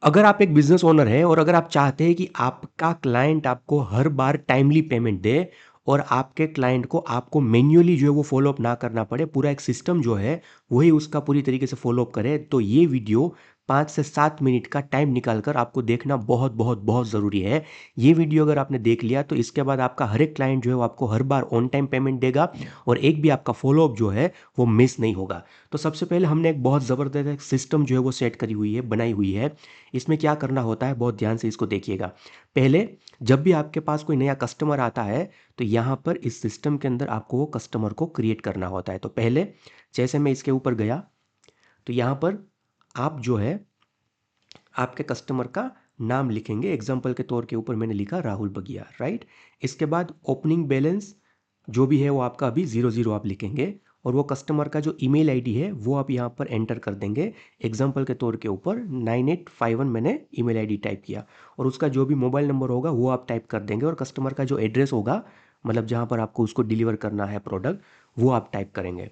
अगर आप एक बिजनेस ओनर हैं और अगर आप चाहते हैं कि आपका क्लाइंट आपको हर बार टाइमली पेमेंट दे और आपके क्लाइंट को आपको मैन्युअली जो है वो फॉलो अप ना करना पड़े, पूरा एक सिस्टम जो है वही उसका पूरी तरीके से फॉलो अप करे, तो ये वीडियो 5 से 7 मिनट का टाइम निकाल कर आपको देखना बहुत बहुत बहुत ज़रूरी है। ये वीडियो अगर आपने देख लिया तो इसके बाद आपका हर एक क्लाइंट जो है वो आपको हर बार ऑन टाइम पेमेंट देगा और एक भी आपका फॉलो अप जो है वो मिस नहीं होगा। तो सबसे पहले हमने एक बहुत ज़बरदस्त सिस्टम जो है वो सेट करी हुई है, बनाई हुई है। इसमें क्या करना होता है, बहुत ध्यान से इसको देखिएगा। पहले जब भी आपके पास कोई नया कस्टमर आता है तो यहाँ पर इस सिस्टम के अंदर आपको वो कस्टमर को क्रिएट करना होता है। तो पहले जैसे मैं इसके ऊपर गया तो यहाँ पर आप जो है आपके कस्टमर का नाम लिखेंगे। एग्जाम्पल के तौर के ऊपर मैंने लिखा राहुल बगिया, राइट। इसके बाद ओपनिंग बैलेंस जो भी है वो आपका अभी 00 आप लिखेंगे और वो कस्टमर का जो ईमेल आईडी है वो आप यहाँ पर एंटर कर देंगे। एग्जाम्पल के तौर के ऊपर 9851 मैंने ईमेल आईडी टाइप किया और उसका जो भी मोबाइल नंबर होगा वो आप टाइप कर देंगे और कस्टमर का जो एड्रेस होगा, मतलब जहाँ पर आपको उसको डिलीवर करना है प्रोडक्ट, वो आप टाइप करेंगे।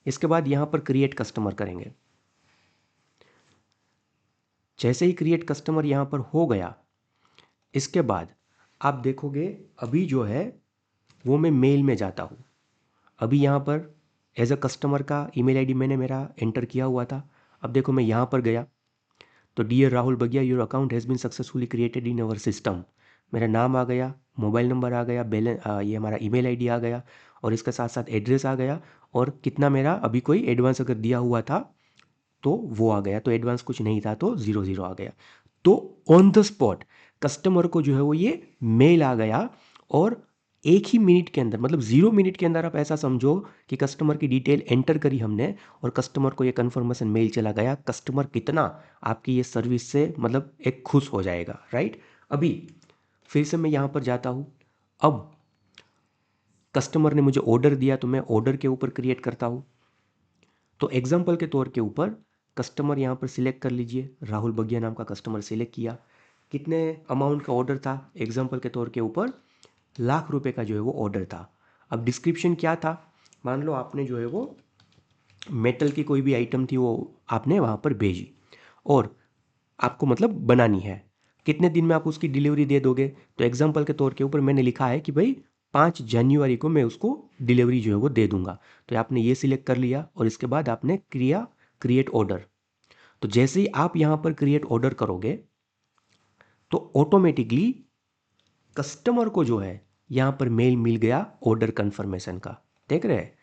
इसके बाद यहाँ पर क्रिएट कस्टमर करेंगे। जैसे ही क्रिएट कस्टमर यहाँ पर हो गया, इसके बाद आप देखोगे अभी जो है वो मैं मेल में जाता हूँ। अभी यहाँ पर एज अ कस्टमर का ईमेल आईडी मैंने मेरा एंटर किया हुआ था। अब देखो मैं यहाँ पर गया तो dear Rahul Bagiya, your account has been successfully created in our system. मेरा नाम आ गया, मोबाइल नंबर आ गया, ये हमारा ईमेल आईडी आ गया और इसके साथ साथ एड्रेस आ गया और कितना मेरा अभी कोई एडवांस अगर दिया हुआ था तो वो आ गया। तो एडवांस कुछ नहीं था तो 00 आ गया। तो ऑन द स्पॉट कस्टमर को जो है वो ये मेल आ गया और एक ही मिनट के अंदर, मतलब 0 मिनट के अंदर आप ऐसा समझो कि कस्टमर की डिटेल एंटर करी हमने और कस्टमर को ये कन्फर्मेशन मेल चला गया। कस्टमर कितना आपकी ये सर्विस से मतलब एक खुश हो जाएगा, राइट। अभी फिर से मैं यहाँ पर जाता हूँ। अब कस्टमर ने मुझे ऑर्डर दिया तो मैं ऑर्डर के ऊपर क्रिएट करता हूँ। तो एग्जाम्पल के तौर के ऊपर कस्टमर यहाँ पर सिलेक्ट कर लीजिए, राहुल बगिया नाम का कस्टमर सिलेक्ट किया। कितने अमाउंट का ऑर्डर था, एग्जाम्पल के तौर के ऊपर ₹1,00,000 का जो है वो ऑर्डर था। अब डिस्क्रिप्शन क्या था, मान लो आपने जो है वो मेटल की कोई भी आइटम थी वो आपने वहाँ पर भेजी और आपको मतलब बनानी है। कितने दिन में आप उसकी डिलीवरी दे दोगे, तो एग्जाम्पल के तौर के ऊपर मैंने लिखा है कि भाई 5 जनवरी को मैं उसको डिलीवरी जो है वो दे दूंगा। तो आपने ये सिलेक्ट कर लिया और इसके बाद आपने क्रिएट ऑर्डर। तो जैसे ही आप यहाँ पर क्रिएट ऑर्डर करोगे तो ऑटोमेटिकली कस्टमर को जो है यहाँ पर मेल मिल गया ऑर्डर कन्फर्मेशन का। देख रहे हैं,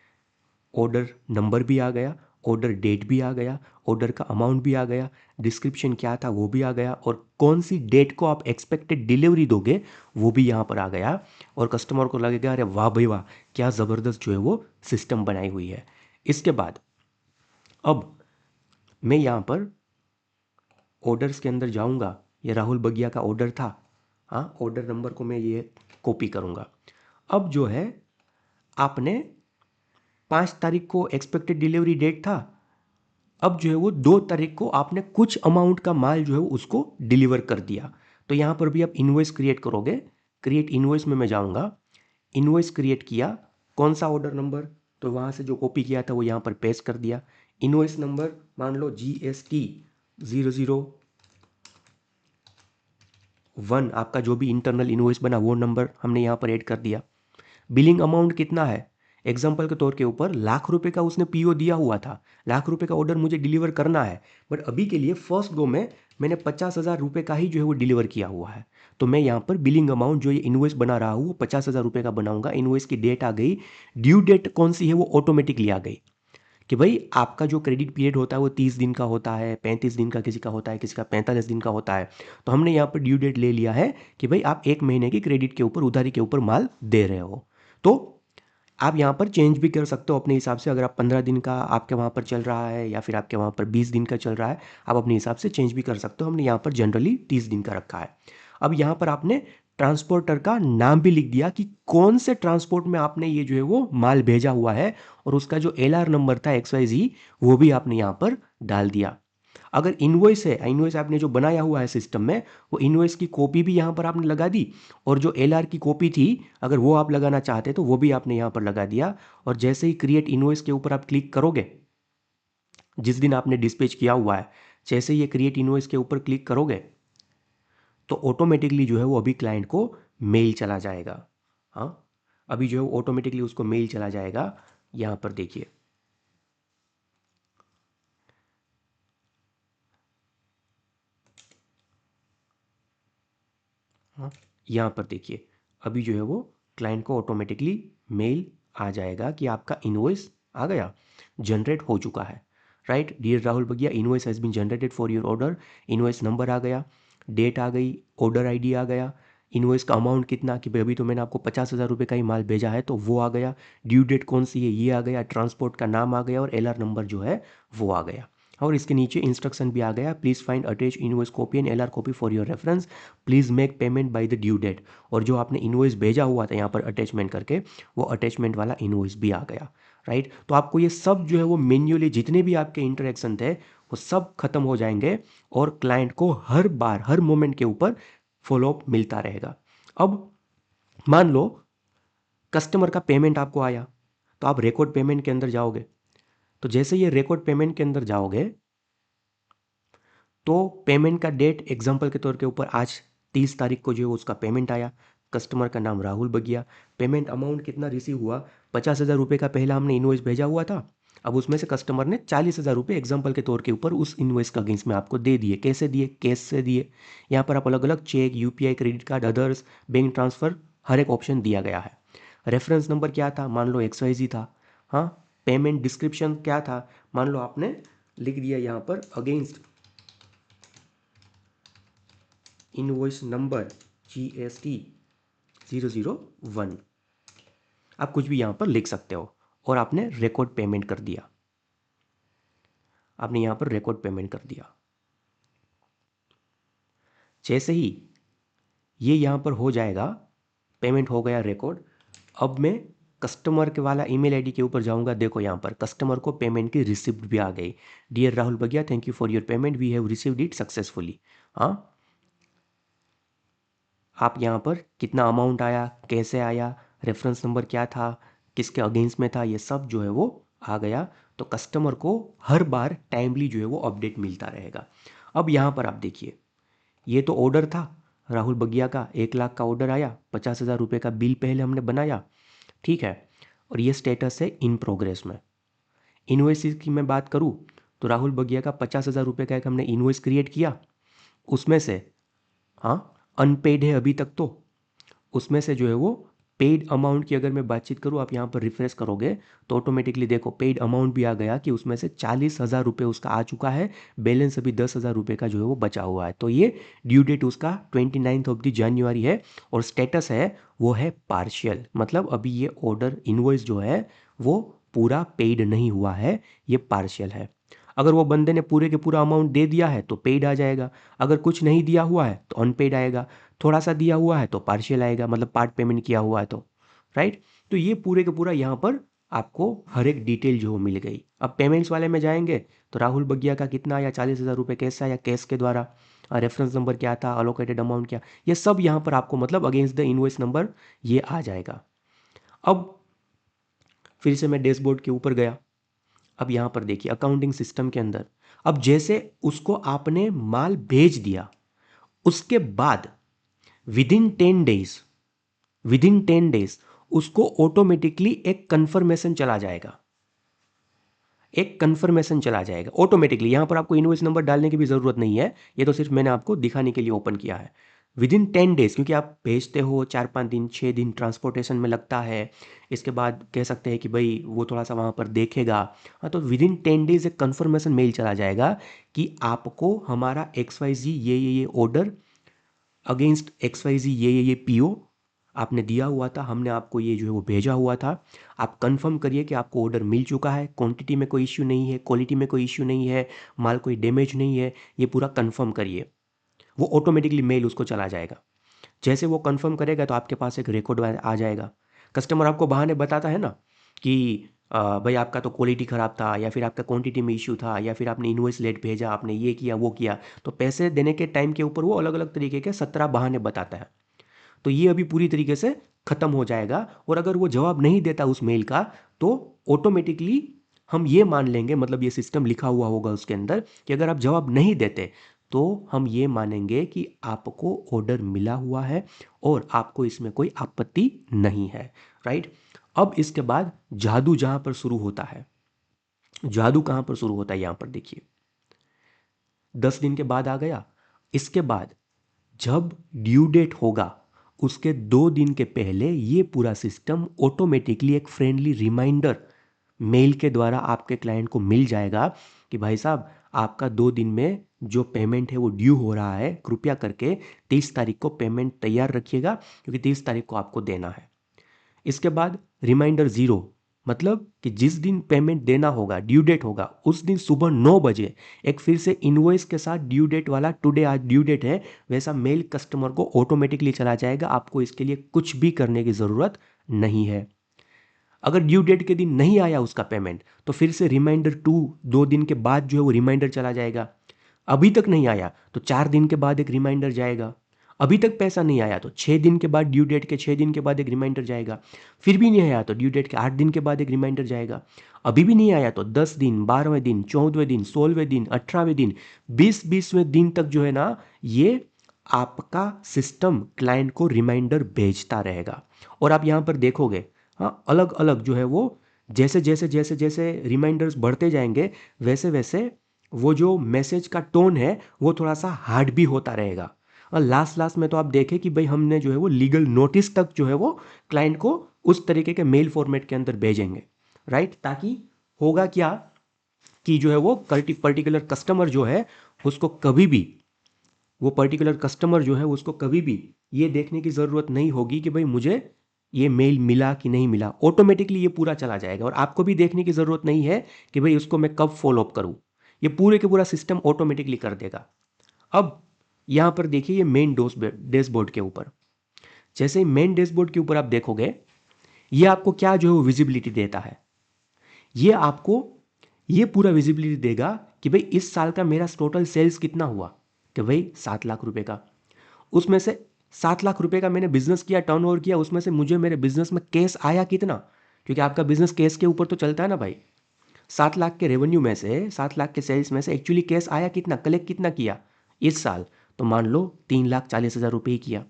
ऑर्डर नंबर भी आ गया, ऑर्डर डेट भी आ गया, ऑर्डर का अमाउंट भी आ गया, डिस्क्रिप्शन क्या था वो भी आ गया और कौन सी डेट को आप एक्सपेक्टेड डिलीवरी दोगे वो भी यहाँ पर आ गया। और कस्टमर को लगेगा अरे वाह भाई वाह, क्या ज़बरदस्त जो है वो सिस्टम बनाई हुई है। इसके बाद अब मैं यहाँ पर ऑर्डर्स के अंदर जाऊँगा, ये राहुल बगिया का ऑर्डर था। हाँ, ऑर्डर नंबर को मैं ये कॉपी करूँगा। अब जो है आपने 5 तारीख को एक्सपेक्टेड डिलीवरी डेट था, अब जो है वो 2 तारीख को आपने कुछ अमाउंट का माल जो है उसको डिलीवर कर दिया। तो यहाँ पर भी आप इन्वॉइस क्रिएट करोगे। क्रिएट इन्वॉइस में मैं जाऊँगा, इन्वॉइस क्रिएट किया, कौन सा ऑर्डर नंबर, तो वहाँ से जो कॉपी किया था वो यहाँ पर पेस्ट कर दिया। इन्वॉइस नंबर मान लो GST 001, आपका जो भी इंटरनल इन्वॉइस बना वो नंबर हमने यहाँ पर ऐड कर दिया। बिलिंग अमाउंट कितना है, एग्जाम्पल के तौर के ऊपर ₹1,00,000 का उसने पीओ दिया हुआ था, ₹1,00,000 का ऑर्डर मुझे डिलीवर करना है, बट अभी के लिए फर्स्ट गो में मैंने ₹50,000 का ही जो है वो डिलीवर किया हुआ है। तो मैं यहाँ पर बिलिंग अमाउंट जो ये इन्वॉइस बना रहा हूँ वो ₹50,000 का बनाऊंगा। इन्वॉइस की डेट आ गई, ड्यू डेट कौन सी है वो ऑटोमेटिकली आ गई कि भाई आपका जो क्रेडिट पीरियड होता है वो 30 दिन का होता है, 35 दिन का किसी का होता है, किसी का 45 दिन का होता है। तो हमने यहाँ पर ड्यू डेट ले लिया है कि भाई आप 1 महीने की क्रेडिट के ऊपर, उधारी के ऊपर माल दे रहे हो। तो आप यहाँ पर चेंज भी कर सकते हो अपने हिसाब से। अगर आप 15 दिन का आपके वहाँ पर चल रहा है या फिर आपके वहाँ पर 20 दिन का चल रहा है, आप अपने हिसाब से चेंज भी कर सकते हो। हमने यहाँ पर जनरली 30 दिन का रखा है। अब यहाँ पर आपने ट्रांसपोर्टर का नाम भी लिख दिया कि कौन से ट्रांसपोर्ट में आपने ये जो है वो माल भेजा हुआ है और उसका जो LR नंबर था XYZ वो भी आपने यहाँ पर डाल दिया। अगर इन्वॉइस है, इन्वॉइस आपने जो बनाया हुआ है सिस्टम में, वो इन्वॉइस की कॉपी भी यहाँ पर आपने लगा दी और जो LR की कॉपी थी अगर वो आप लगाना चाहते तो वो भी आपने यहाँ पर लगा दिया। और जैसे ही क्रिएट इन्वॉइस के ऊपर आप क्लिक करोगे, जिस दिन आपने डिस्पैच किया हुआ है, जैसे ये क्रिएट इनवॉइस के ऊपर क्लिक करोगे तो ऑटोमेटिकली जो है वो अभी क्लाइंट को मेल चला जाएगा। हाँ, अभी जो है ऑटोमेटिकली उसको मेल चला जाएगा। यहाँ पर देखिए, हाँ, यहाँ पर देखिए अभी जो है वो क्लाइंट को ऑटोमेटिकली मेल आ जाएगा कि आपका इनवॉइस आ गया, जनरेट हो चुका है। राइट, डियर राहुल भैया, invoice has been generated for your order. Invoice number आ गया, डेट आ गई, ऑर्डर आईडी आ गया, इनवॉइस का अमाउंट कितना कि भाई अभी तो मैंने आपको 50,000 रुपये का ही माल भेजा है तो वो आ गया, ड्यू डेट कौन सी है ये आ गया, ट्रांसपोर्ट का नाम आ गया और एलआर नंबर जो है वो आ गया। और इसके नीचे इंस्ट्रक्शन भी आ गया, please find attach invoice copy and LR copy for your reference, please make payment by the due date. और जो आपने इनवॉइस भेजा हुआ था यहाँ पर अटैचमेंट करके, वो अटैचमेंट वाला इनवॉइस भी आ गया। राइट, तो आपको ये सब जो है वो मैन्युअली जितने भी आपके इंटरेक्शन थे वो सब खत्म हो जाएंगे और क्लाइंट को हर बार हर मोमेंट के ऊपर फॉलोअप मिलता रहेगा। अब मान लो कस्टमर का पेमेंट आपको आया तो आप रिकॉर्ड पेमेंट के अंदर जाओगे, तो जैसे ये रिकॉर्ड पेमेंट के अंदर जाओगे तो पेमेंट का डेट एग्जांपल के तौर के ऊपर आज 30 तारीख को जो है उसका पेमेंट आया, कस्टमर का नाम राहुल बगिया, पेमेंट अमाउंट कितना रिसीव हुआ, 50,000 रुपये का पहला हमने इनवॉइस भेजा हुआ था। अब उसमें से कस्टमर ने 40,000 रुपये एग्जांपल के तौर के ऊपर उस इनवॉइस का अगेंस्ट में आपको दे दिए। कैसे दिए? कैश से दिए। यहाँ पर आप अलग अलग check, UPI, credit card, others, bank transfer, हर एक ऑप्शन दिया गया है। रेफरेंस नंबर क्या था? मान लो XYZ था। हाँ, पेमेंट डिस्क्रिप्शन क्या था? मान लो आपने लिख दिया यहाँ पर अगेंस्ट इनवॉइस नंबर GST 001, आप कुछ भी यहाँ पर लिख सकते हो और आपने रिकॉर्ड पेमेंट कर दिया। आपने यहाँ पर रिकॉर्ड पेमेंट कर दिया। जैसे ही ये यहाँ पर हो जाएगा, पेमेंट हो गया रिकॉर्ड, अब मैं कस्टमर के वाला ईमेल आईडी के ऊपर जाऊँगा। देखो यहाँ पर कस्टमर को पेमेंट की रिसिप्ट भी आ गई। Dear Rahul Bagiya, thank you for your payment, we have received it successfully. हाँ, आप यहाँ पर कितना अमाउंट आया, कैसे आया, रेफरेंस नंबर क्या था, किसके अगेंस्ट में था, ये सब जो है वो आ गया। तो कस्टमर को हर बार टाइमली जो है वो अपडेट मिलता रहेगा। अब यहाँ पर आप देखिए, ये तो ऑर्डर था राहुल बगिया का, 1 लाख का ऑर्डर आया, 50,000 रुपये का बिल पहले हमने बनाया, ठीक है। और ये स्टेटस है इन प्रोग्रेस में। इन्वॉइस की मैं बात करूँ तो राहुल बगिया का 50,000 रुपये का एक हमने इन्वॉइस क्रिएट किया, उसमें से हाँ अनपेड है अभी तक, तो उसमें से जो है वो पेड अमाउंट की अगर मैं बातचीत करूँ, आप यहाँ पर रिफ्रेश करोगे तो ऑटोमेटिकली देखो पेड अमाउंट भी आ गया कि उसमें से 40,000 रुपये उसका आ चुका है, बैलेंस अभी 10,000 रुपये का जो है वो बचा हुआ है। तो ये ड्यू डेट उसका 29 ऑफ द जनवरी है और स्टेटस है वो है पार्शियल, मतलब अभी ये ऑर्डर इनवॉइस जो है वो पूरा पेड नहीं हुआ है, ये पार्शियल है। अगर वो बंदे ने पूरे के पूरा अमाउंट दे दिया है तो पेड आ जाएगा, अगर कुछ नहीं दिया हुआ है तो अनपेड आएगा, थोड़ा सा दिया हुआ है तो पार्शियल आएगा, मतलब पार्ट पेमेंट किया हुआ है तो। राइट, तो ये पूरे का पूरा यहाँ पर आपको हर एक डिटेल जो मिल गई। अब पेमेंट्स वाले में जाएंगे तो राहुल बगिया का कितना आया, 40,000 रुपये कैसे आया, कैश के द्वारा, रेफरेंस नंबर क्या था, अलोकेटेड अमाउंट क्या, ये सब यहाँ पर आपको मतलब अगेंस्ट द इनवॉइस नंबर ये आ जाएगा। अब फिर से मैं डैशबोर्ड के ऊपर गया। अब यहाँ पर देखिए अकाउंटिंग सिस्टम के अंदर, अब जैसे उसको आपने माल भेज दिया उसके बाद विद इन 10 डेज उसको ऑटोमेटिकली एक कंफर्मेशन चला जाएगा, एक कंफर्मेशन चला जाएगा ऑटोमेटिकली। यहाँ पर आपको इनवॉइस नंबर डालने की भी ज़रूरत नहीं है, ये तो सिर्फ मैंने आपको दिखाने के लिए ओपन किया है। विद इन 10 डेज, क्योंकि आप भेजते हो 4-5 दिन 6 दिन ट्रांसपोर्टेशन में लगता है, इसके बाद कह सकते हैं कि भाई वो थोड़ा सा वहाँ पर देखेगा। हाँ, तो विद इन 10 डेज एक कन्फर्मेशन मेल चला जाएगा कि आपको हमारा XYZ ये ऑर्डर अगेंस्ट XYZ ये PO आपने दिया हुआ था, हमने आपको ये जो है वो भेजा हुआ था, आप कंफर्म करिए कि आपको ऑर्डर मिल चुका है, क्वांटिटी में कोई इश्यू नहीं है, क्वालिटी में कोई इश्यू नहीं है, माल कोई डैमेज नहीं है, ये पूरा कंफर्म करिए। वो ऑटोमेटिकली मेल उसको चला जाएगा। जैसे वो कंफर्म करेगा तो आपके पास एक रिकॉर्ड आ जाएगा। कस्टमर आपको बहाने बताता है ना कि भाई आपका तो क्वालिटी ख़राब था, या फिर आपका क्वांटिटी में इशू था, या फिर आपने इनवॉइस लेट भेजा, आपने ये किया वो किया, तो पैसे देने के टाइम के ऊपर वो अलग अलग तरीके के 17 बहाने बताता है। तो ये अभी पूरी तरीके से ख़त्म हो जाएगा। और अगर वो जवाब नहीं देता उस मेल का तो ऑटोमेटिकली हम ये मान लेंगे, मतलब ये सिस्टम लिखा हुआ होगा उसके अंदर कि अगर आप जवाब नहीं देते तो हम ये मानेंगे कि आपको ऑर्डर मिला हुआ है और आपको इसमें कोई आपत्ति नहीं है, राइट। अब इसके बाद जादू जहां पर शुरू होता है, जादू कहां पर शुरू होता है, यहां पर देखिए 10 दिन के बाद आ गया। इसके बाद जब ड्यू डेट होगा उसके 2 दिन के पहले ये पूरा सिस्टम ऑटोमेटिकली एक फ्रेंडली रिमाइंडर मेल के द्वारा आपके क्लाइंट को मिल जाएगा कि भाई साहब आपका 2 दिन में जो पेमेंट है वो ड्यू हो रहा है, कृपया करके 30 तारीख को पेमेंट तैयार रखिएगा क्योंकि 30 तारीख को आपको देना है। इसके बाद रिमाइंडर 0, मतलब कि जिस दिन पेमेंट देना होगा, ड्यू डेट होगा, उस दिन सुबह 9 बजे एक फिर से इनवॉइस के साथ ड्यू डेट वाला, टुडे आज ड्यू डेट है, वैसा मेल कस्टमर को ऑटोमेटिकली चला जाएगा। आपको इसके लिए कुछ भी करने की ज़रूरत नहीं है। अगर ड्यू डेट के दिन नहीं आया उसका पेमेंट तो फिर से रिमाइंडर 2, 2 दिन के बाद जो है वो रिमाइंडर चला जाएगा। अभी तक नहीं आया तो 4 दिन के बाद एक रिमाइंडर जाएगा। अभी तक पैसा नहीं आया तो 6 दिन के बाद, ड्यू डेट के 6 दिन के बाद एक रिमाइंडर जाएगा। फिर भी नहीं आया तो ड्यू डेट के 8 दिन के बाद एक रिमाइंडर जाएगा। अभी भी नहीं आया तो 10 दिन, 12वें दिन, 14वें दिन, 16वें दिन, 18वें दिन, 20वें दिन तक जो है ना ये आपका सिस्टम क्लाइंट को रिमाइंडर भेजता रहेगा। और आप यहाँ पर देखोगे, हाँ, अलग अलग जो है वो जैसे जैसे जैसे जैसे रिमाइंडर्स बढ़ते जाएंगे वैसे वैसे वो जो मैसेज का टोन है वो थोड़ा सा हार्ड भी होता रहेगा। और लास्ट लास्ट में तो आप देखें कि भाई हमने जो है वो लीगल नोटिस तक जो है वो क्लाइंट को उस तरीके के मेल फॉर्मेट के अंदर भेजेंगे, राइट। ताकि होगा क्या कि जो है वो पर्टिकुलर कस्टमर जो है उसको कभी भी, वो पर्टिकुलर कस्टमर जो है उसको कभी भी ये देखने की ज़रूरत नहीं होगी कि भाई मुझे ये मेल मिला कि नहीं मिला। ऑटोमेटिकली ये पूरा चला जाएगा और आपको भी देखने की ज़रूरत नहीं है कि भाई उसको मैं कब फॉलो अप करूँ। ये पूरे के पूरा सिस्टम ऑटोमेटिकली कर देगा। अब यहाँ पर देखिए ये मेन डैशबोर्ड के ऊपर, जैसे ही मेन डैशबोर्ड के ऊपर आप देखोगे ये आपको क्या जो है वो विजिबिलिटी देता है। ये आपको ये पूरा विजिबिलिटी देगा कि भाई इस साल का मेरा टोटल सेल्स कितना हुआ, कि भाई 7 लाख रुपए का। उसमें से 7 लाख रुपए का मैंने बिजनेस किया, टर्नओवर किया, उसमें से मुझे मेरे बिजनेस में कैश आया कितना, क्योंकि आपका बिजनेस कैश के ऊपर तो चलता है ना भाई। 7 लाख के रेवेन्यू में से, 7 लाख के सेल्स में से एक्चुअली कैश आया कितना, कलेक्ट कितना किया इस साल, तो मान लो 3,40,000 रुपये ही किया।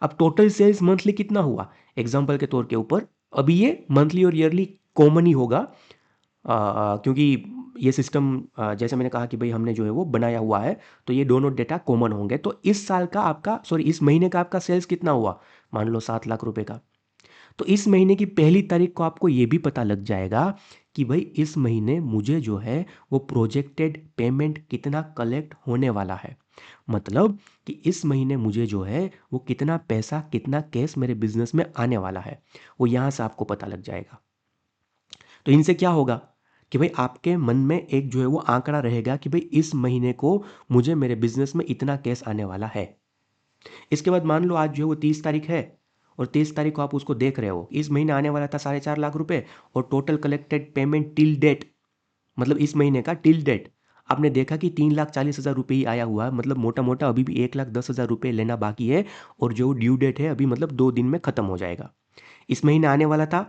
अब टोटल सेल्स मंथली कितना हुआ, एग्जाम्पल के तौर के ऊपर, अभी ये मंथली और ईयरली कॉमन ही होगा क्योंकि ये सिस्टम जैसे मैंने कहा कि भाई हमने जो है वो बनाया हुआ है तो ये दोनों डेटा कॉमन होंगे। तो इस साल का आपका, सॉरी, इस महीने का आपका सेल्स कितना हुआ, मान लो 7 लाख रुपए का। तो इस महीने की पहली तारीख को आपको ये भी पता लग जाएगा कि भाई इस महीने मुझे जो है वो प्रोजेक्टेड पेमेंट कितना कलेक्ट होने वाला है। मतलब कि इस महीने मुझे जो है वो कितना पैसा, कितना कैश मेरे बिजनेस में आने वाला है, वो यहाँ से आपको पता लग जाएगा। तो इनसे क्या होगा कि भाई आपके मन में एक जो है वो आंकड़ा रहेगा कि भाई इस महीने को मुझे मेरे बिजनेस में इतना कैश आने वाला है। इसके बाद मान लो आज जो है वो 30 तारीख है और 30 तारीख को आप उसको देख रहे हो, इस महीने आने वाला था 4.5 लाख रुपए और total collected payment till date, मतलब इस महीने का टिल डेट आपने देखा कि 3,40,000 रुपये ही आया हुआ है। मतलब मोटा मोटा अभी भी 1,10,000 रुपये लेना बाकी है और जो ड्यू डेट है अभी मतलब 2 दिन में ख़त्म हो जाएगा। इस महीने आने वाला था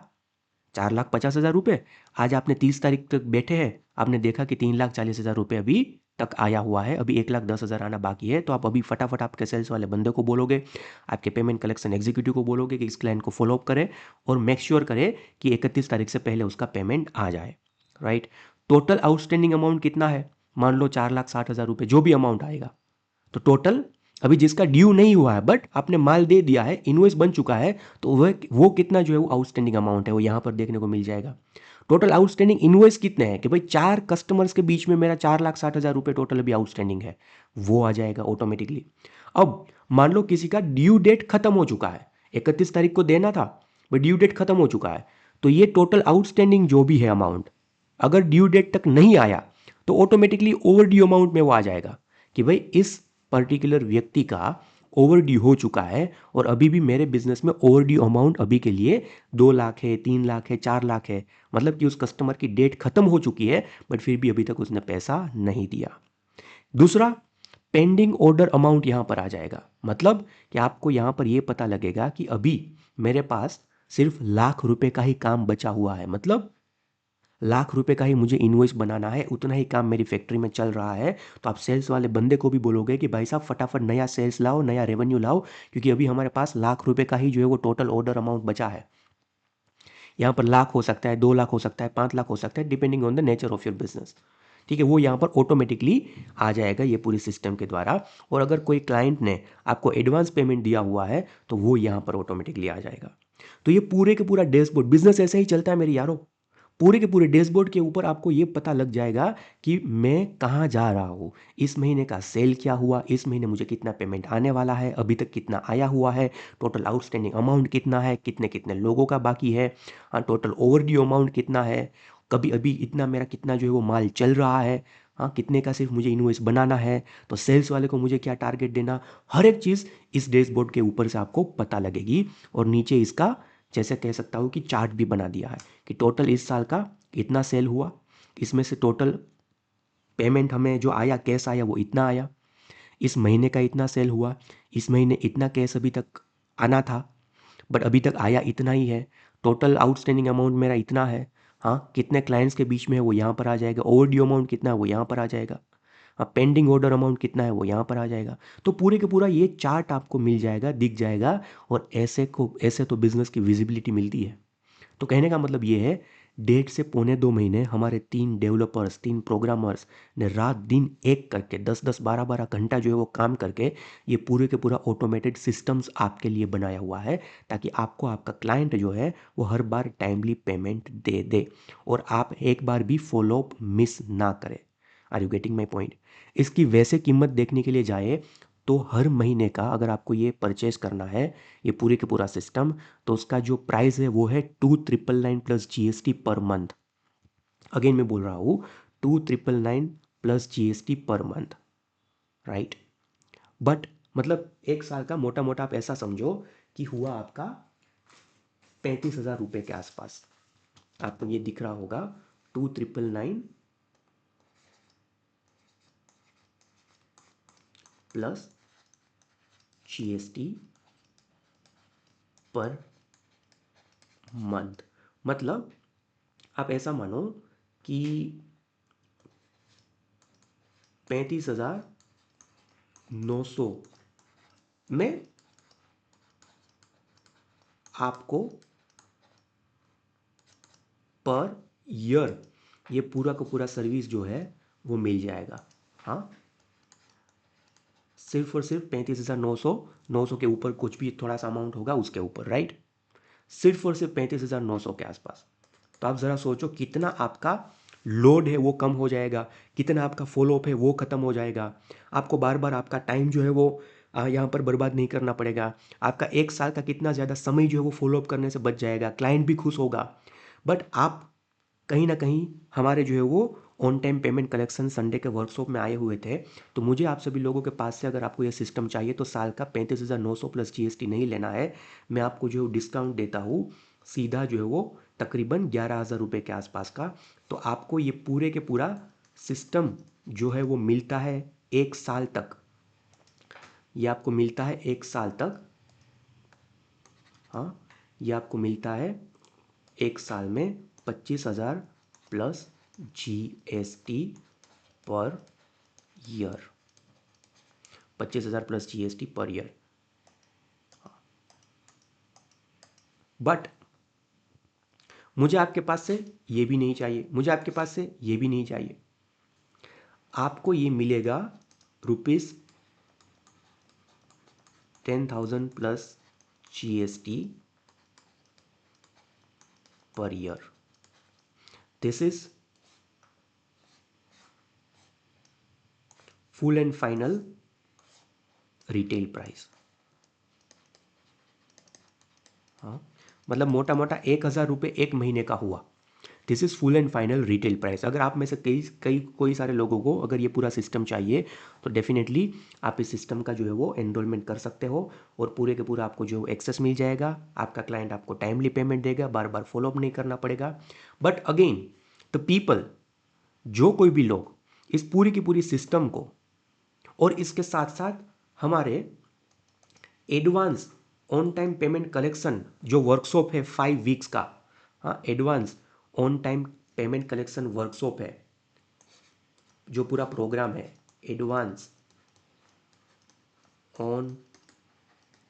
4,50,000 रुपये, आज आपने 30 तारीख तक बैठे हैं, आपने देखा कि 3,40,000 रुपये अभी तक आया हुआ है, अभी 1,10,000 आना बाकी है। तो आप अभी फटाफट आपके सेल्स वाले बंदे को बोलोगे, आपके पेमेंट कलेक्शन एग्जीक्यूटिव को बोलोगे कि इस क्लाइंट को फॉलोअप करे और मेक श्योर करे कि 31 तारीख से पहले उसका पेमेंट आ जाए, राइट। टोटल आउटस्टैंडिंग अमाउंट कितना है, मान लो 4,60,000 रुपये, जो भी अमाउंट आएगा। तो टोटल अभी जिसका ड्यू नहीं हुआ है बट आपने माल दे दिया है, इनवॉइस बन चुका है, तो वो कितना जो है वो आउटस्टैंडिंग अमाउंट है वो यहाँ पर देखने को मिल जाएगा। टोटल आउटस्टैंडिंग इनवॉइस कितने हैं कि भाई 4 कस्टमर्स के बीच में मेरा 4,60,000 रुपये टोटल अभी आउटस्टैंडिंग है, वो आ जाएगा ऑटोमेटिकली। अब मान लो किसी का ड्यू डेट खत्म हो चुका है, 31 तारीख को देना था बट ड्यू डेट खत्म हो चुका है, तो ये टोटल आउटस्टैंडिंग जो भी है अमाउंट, अगर ड्यू डेट तक नहीं आया तो ऑटोमेटिकली ओवर ड्यू अमाउंट में वो आ जाएगा कि भाई इस पर्टिकुलर व्यक्ति का ओवर ड्यू हो चुका है और अभी भी मेरे बिजनेस में ओवर ड्यू अमाउंट अभी के लिए 2 लाख है, 3 लाख है, 4 लाख है। मतलब कि उस कस्टमर की डेट खत्म हो चुकी है बट फिर भी अभी तक उसने पैसा नहीं दिया। दूसरा, पेंडिंग ऑर्डर अमाउंट यहाँ पर आ जाएगा। मतलब कि आपको यहाँ पर ये पता लगेगा कि अभी मेरे पास सिर्फ 1,00,000 रुपए का ही काम बचा हुआ है। मतलब 1,00,000 रुपए का ही मुझे इनवॉइस बनाना है, उतना ही काम मेरी फैक्ट्री में चल रहा है, तो आप सेल्स वाले बंदे को भी बोलोगे कि भाई साहब फटाफट नया सेल्स लाओ, नया रेवेन्यू लाओ, क्योंकि अभी हमारे पास 1,00,000 रुपए का ही जो है वो टोटल ऑर्डर अमाउंट बचा है। यहाँ पर 1,00,000 हो सकता है, 2,00,000 हो सकता है, 5,00,000 हो सकता है, depending on the nature of your business. ठीक है, वो यहाँ पर ऑटोमेटिकली आ जाएगा ये पूरी सिस्टम के द्वारा। और अगर कोई क्लाइंट ने आपको एडवांस पेमेंट दिया हुआ है तो वो यहाँ पर ऑटोमेटिकली आ जाएगा। तो ये पूरे के पूरा डैशबोर्ड बिजनेस ऐसे ही चलता है मेरे यारों। पूरे के पूरे डैशबोर्ड के ऊपर आपको ये पता लग जाएगा कि मैं कहाँ जा रहा हूँ, इस महीने का सेल क्या हुआ, इस महीने मुझे कितना पेमेंट आने वाला है, अभी तक कितना आया हुआ है, टोटल आउटस्टैंडिंग अमाउंट कितना है, कितने कितने लोगों का बाकी है, हाँ टोटल ओवरड्यू अमाउंट कितना है, कभी अभी इतना मेरा कितना जो है वो माल चल रहा है, हाँ कितने का सिर्फ मुझे इनवॉइस बनाना है, तो सेल्स वाले को मुझे क्या टारगेट देना, हर एक चीज़ इस डैशबोर्ड के ऊपर से आपको पता लगेगी। और नीचे इसका जैसे कह सकता हूँ कि चार्ट भी बना दिया है कि टोटल इस साल का इतना सेल हुआ, इसमें से टोटल पेमेंट हमें जो आया कैश आया वो इतना आया, इस महीने का इतना सेल हुआ, इस महीने इतना कैश अभी तक आना था बट अभी तक आया इतना ही है, टोटल आउटस्टैंडिंग अमाउंट मेरा इतना है, हाँ कितने क्लाइंट्स के बीच में है वो यहाँ पर आ जाएगा, ओवरड्यू अमाउंट कितना है वो यहाँ पर आ जाएगा, हाँ पेंडिंग ऑर्डर अमाउंट कितना है वो यहाँ पर आ जाएगा। तो पूरे के पूरा ये चार्ट आपको मिल जाएगा, दिख जाएगा। और ऐसे तो बिजनेस की विजिबिलिटी मिलती है। तो कहने का मतलब ये है, 1.5 से 1.25 महीने हमारे 3 डेवलपर्स 3 प्रोग्रामर्स ने रात दिन एक करके 10-10 12-12 घंटा जो है वो काम करके ये पूरे के पूरा ऑटोमेटेड सिस्टम्स आपके लिए बनाया हुआ है, ताकि आपको आपका क्लाइंट जो है वो हर बार टाइमली पेमेंट दे दे और आप एक बार भी फॉलोअप मिस ना करें। Are you getting my point? इसकी वैसे कीमत देखने के लिए जाए तो हर महीने का अगर आपको ये परचेज करना है, ये पूरे के पूरा सिस्टम, तो उसका जो प्राइस है वो है 2,999 plus GST per month. Again मैं बोल रहा हूँ, 2,999 plus GST per month, right. But मतलब एक साल का मोटा मोटा आप ऐसा समझो कि हुआ आपका 35,000 रुपये के आसपास। आपको ये दिख रहा होगा 2,999 प्लस GST पर मंथ। मतलब आप ऐसा मानो कि 35,900 में आपको पर ईयर ये पूरा का पूरा सर्विस जो है वो मिल जाएगा। हाँ, सिर्फ और सिर्फ 35,900, 900 के ऊपर कुछ भी थोड़ा सा अमाउंट होगा उसके ऊपर, राइट। सिर्फ और सिर्फ 35,900 के आसपास। तो आप ज़रा सोचो कितना आपका लोड है वो कम हो जाएगा, कितना आपका फॉलोअप है वो ख़त्म हो जाएगा, आपको बार बार आपका टाइम जो है वो यहाँ पर बर्बाद नहीं करना पड़ेगा, आपका एक साल का कितना ज़्यादा समय जो है वो फॉलोअप करने से बच जाएगा, क्लाइंट भी खुश होगा। बट आप कहीं ना कहीं हमारे जो है वो on time payment collection Sunday के वर्कशॉप में आए हुए थे, तो मुझे आप सभी लोगों के पास से अगर आपको ये सिस्टम चाहिए तो साल का 35,900 प्लस GST नहीं लेना है, मैं आपको जो डिस्काउंट देता हूँ सीधा जो है वो तकरीबन 11,000 रुपये के आसपास का। तो आपको ये पूरे के पूरा सिस्टम जो है वो मिलता है 1 साल तक, ये आपको मिलता है 1 साल तक। हाँ, ये आपको मिलता है 1 साल में 25,000 plus GST per year, 25,000 plus GST per year. But मुझे आपके पास से ये भी नहीं चाहिए, मुझे आपके पास से ये भी नहीं चाहिए। आपको ये मिलेगा ₹10,000 plus GST per year. This is full and final retail price. हाँ, मतलब मोटा मोटा 1,000 रुपये एक महीने का हुआ। This is full and final retail price. अगर आप में से कई कई कोई सारे लोगों को अगर ये पूरा सिस्टम चाहिए तो डेफिनेटली आप इस सिस्टम का जो है वो एनरोलमेंट कर सकते हो और पूरे के पूरा आपको जो एक्सेस मिल जाएगा, आपका क्लाइंट आपको टाइमली पेमेंट देगा, बार बार फॉलोअप नहीं करना पड़ेगा। बट अगेन द पीपल, जो कोई भी लोग इस पूरी की पूरी सिस्टम को और इसके साथ साथ हमारे advance on time payment collection जो वर्कशॉप है 5 वीक्स का, हाँ advance on time payment collection workshop है, जो पूरा प्रोग्राम है advance on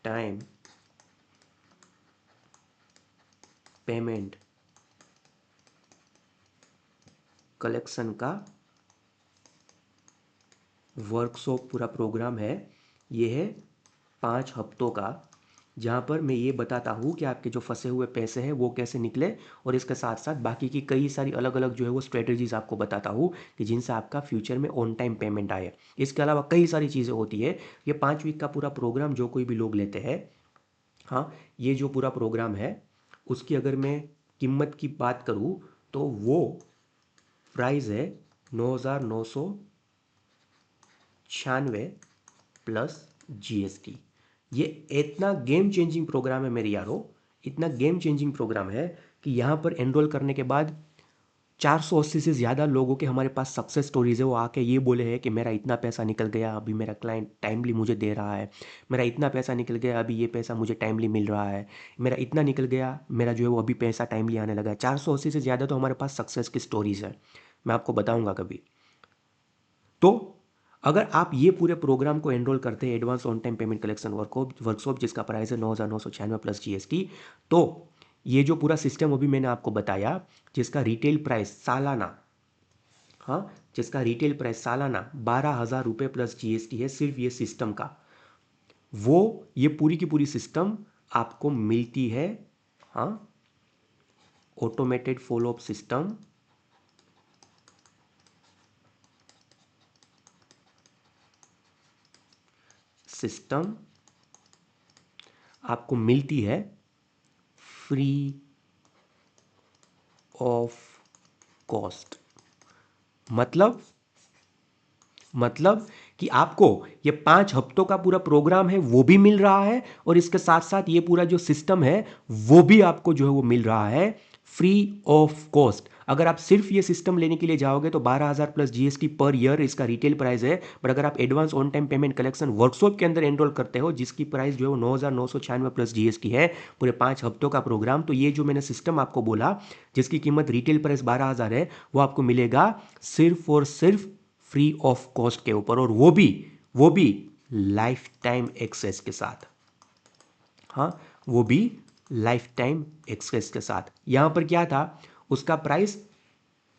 time payment collection का वर्कशॉप पूरा प्रोग्राम है, ये है 5 हफ्तों का, जहाँ पर मैं ये बताता हूँ कि आपके जो फंसे हुए पैसे हैं वो कैसे निकले, और इसके साथ साथ बाकी की कई सारी अलग अलग जो है वो स्ट्रेटजीज आपको बताता हूँ कि जिनसे आपका फ्यूचर में ऑन टाइम पेमेंट आए। इसके अलावा कई सारी चीज़ें होती है। ये 5 वीक का पूरा प्रोग्राम जो कोई भी लोग लेते हैं, हाँ, ये जो पूरा प्रोग्राम है उसकी अगर मैं कीमत की बात करूँ तो वो प्राइस है 9,996 प्लस जीएसटी। ये इतना गेम चेंजिंग प्रोग्राम है मेरे यारों, इतना गेम चेंजिंग प्रोग्राम है कि यहाँ पर एनरोल करने के बाद 480 से ज़्यादा लोगों के हमारे पास सक्सेस स्टोरीज है। वो आके ये बोले हैं कि मेरा इतना पैसा निकल गया, अभी मेरा क्लाइंट टाइमली मुझे दे रहा है, मेरा इतना पैसा निकल गया, अभी ये पैसा मुझे टाइमली मिल रहा है, मेरा इतना निकल गया, मेरा जो है वो अभी पैसा टाइमली आने लगा है। 480 से ज़्यादा तो हमारे पास सक्सेस की स्टोरीज है, मैं आपको बताऊंगा कभी। तो अगर आप ये पूरे प्रोग्राम को एनरोल करते हैं, advance on time payment collection workshop जिसका प्राइस है 9,996 प्लस जीएसटी, तो ये जो पूरा सिस्टम अभी मैंने आपको बताया, जिसका रिटेल प्राइस सालाना, हाँ, जिसका रिटेल प्राइस सालाना 12,000 रुपये प्लस जीएसटी है सिर्फ ये सिस्टम का, वो ये पूरी की पूरी सिस्टम आपको मिलती है, हाँ, ऑटोमेटेड फॉलोअप सिस्टम, सिस्टम आपको मिलती है फ्री ऑफ कॉस्ट। मतलब कि आपको ये 5 हफ्तों का पूरा प्रोग्राम है वो भी मिल रहा है, और इसके साथ साथ ये पूरा जो सिस्टम है वो भी आपको जो है वो मिल रहा है फ्री ऑफ कॉस्ट। अगर आप सिर्फ ये सिस्टम लेने के लिए जाओगे तो 12,000 प्लस जीएसटी पर ईयर इसका रिटेल प्राइस है। बट अगर आप advance on time payment collection workshop के अंदर एनरोल करते हो, जिसकी प्राइस जो है वो 9,996 प्लस जीएसटी है, पूरे 5 हफ्तों का प्रोग्राम, तो ये जो मैंने सिस्टम आपको बोला जिसकी कीमत रिटेल प्राइस 12,000 है, वो आपको मिलेगा सिर्फ और सिर्फ फ्री ऑफ कॉस्ट के ऊपर, और वो भी लाइफ टाइम एक्सेस के साथ। हाँ, वो भी लाइफ टाइम एक्सेस के साथ। यहां पर क्या था, उसका price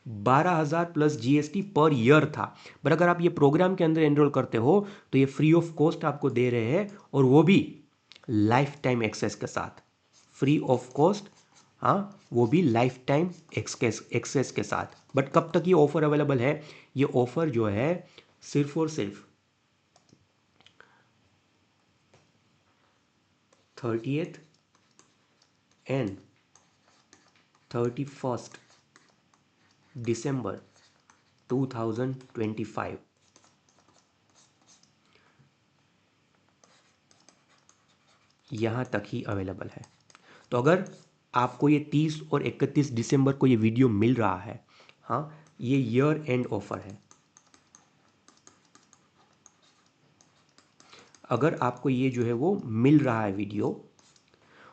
12,000 plus GST per year था, बट अगर आप ये प्रोग्राम के अंदर एनरोल करते हो तो ये फ्री ऑफ कॉस्ट आपको दे रहे हैं, और वो भी लाइफ टाइम एक्सेस के साथ, फ्री ऑफ कॉस्ट, हाँ, वो भी लाइफ टाइम एक्सेस के साथ। बट कब तक ये ऑफर अवेलेबल है, ये ऑफर जो है सिर्फ और सिर्फ 30th एंड 31st दिसंबर 2025 यहाँ तक ही अवेलेबल है। तो अगर आपको ये 30 और 31 दिसंबर को ये वीडियो मिल रहा है, हाँ, ये ईयर एंड ऑफर है, अगर आपको ये जो है वो मिल रहा है वीडियो,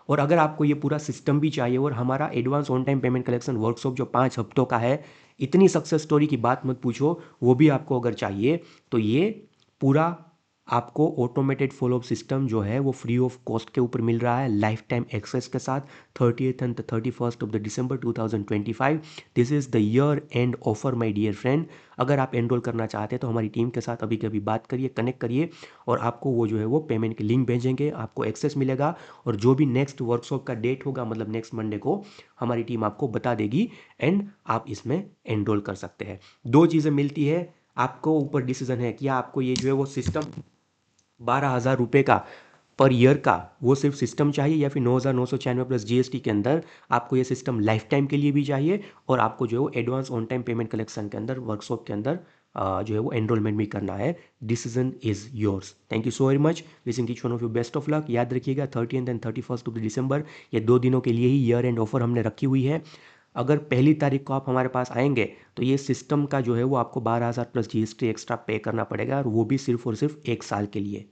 और अगर आपको ये पूरा सिस्टम भी चाहिए, और हमारा advance on time payment collection workshop जो 5 हफ्तों का है, इतनी सक्सेस स्टोरी की बात मत पूछो, वो भी आपको अगर चाहिए, तो ये पूरा आपको ऑटोमेटेड फॉलोअप सिस्टम जो है वो फ्री ऑफ कॉस्ट के ऊपर मिल रहा है, लाइफ टाइम एक्सेस के साथ, 30th and 31st of the December 2025। This is the year end offer my dear friend. अगर आप एनरोल करना चाहते हैं तो हमारी टीम के साथ अभी कभी बात करिए, कनेक्ट करिए, और आपको वो जो है वो पेमेंट की लिंक भेजेंगे, आपको एक्सेस मिलेगा, और जो भी नेक्स्ट वर्कशॉप का डेट होगा, मतलब नेक्स्ट मंडे को, हमारी टीम आपको बता देगी, एंड आप इसमें एनरोल कर सकते हैं। 2 चीज़ें मिलती है, आपको ऊपर डिसीजन है कि आपको ये जो है वो सिस्टम 12,000 रुपये का पर ईयर का वो सिर्फ सिस्टम चाहिए, या फिर 9,996 प्लस जीएसटी के अंदर आपको ये सिस्टम लाइफ टाइम के लिए भी चाहिए, और आपको जो है वो advance on time payment collection के अंदर वर्कशॉप के अंदर जो है वो एनरोलमेंट भी करना है। Decision is yours. Thank you so very much, wishing each one of you best of luck. याद रखिएगा 30th and 31st of December, ये 2 दिनों के लिए ही ईयर एंड ऑफर हमने रखी हुई है। अगर पहली तारीख को आप हमारे पास आएंगे तो ये सिस्टम का जो है वो आपको 12,000 प्लस जीएसटी एक्स्ट्रा पे करना पड़ेगा, और वो भी सिर्फ और सिर्फ 1 साल के लिए।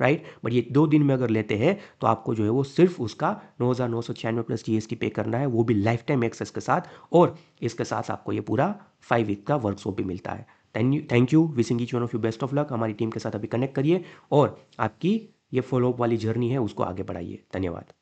राइट। बट ये 2 दिन में अगर लेते हैं तो आपको जो है वो सिर्फ उसका 9,996 प्लस जीएसटी पे करना है, वो भी लाइफ टाइम एक्सेस के साथ, और इसके साथ आपको ये पूरा 5 वीक का वर्कशॉप भी मिलता है। Thank you, wishing each one of you best of luck. हमारी टीम के साथ अभी कनेक्ट करिए और आपकी ये फॉलोअप वाली जर्नी है उसको आगे बढ़ाइए। धन्यवाद।